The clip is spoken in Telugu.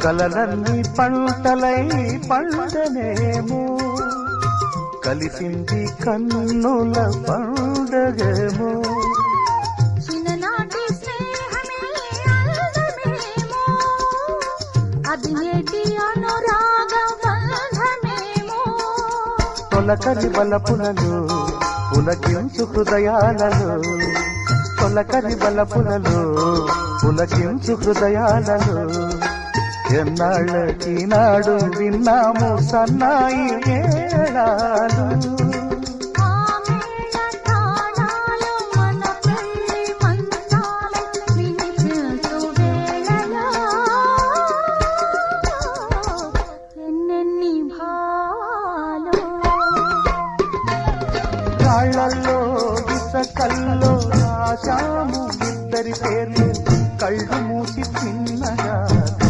కలలన్నీ పంటలై పండనేమో కలిసింది కన్నుల పండగేమో చిన్ననాటి స్నేహమే అందమేమో అది నేటి అనురాగ బంధమేమో తొలకరి బలపులలో పులకించు హృదయాలలో తొలకరి బలపులలో పులకించు హృదయాలలో ఎన్నాళ్ళకి నాడు విన్నాము సన్నాయి మేళాలు కాళ్ళల్లో ఇసకల్లో రాశాము ఇద్దరి పేర్లు కళ్ళు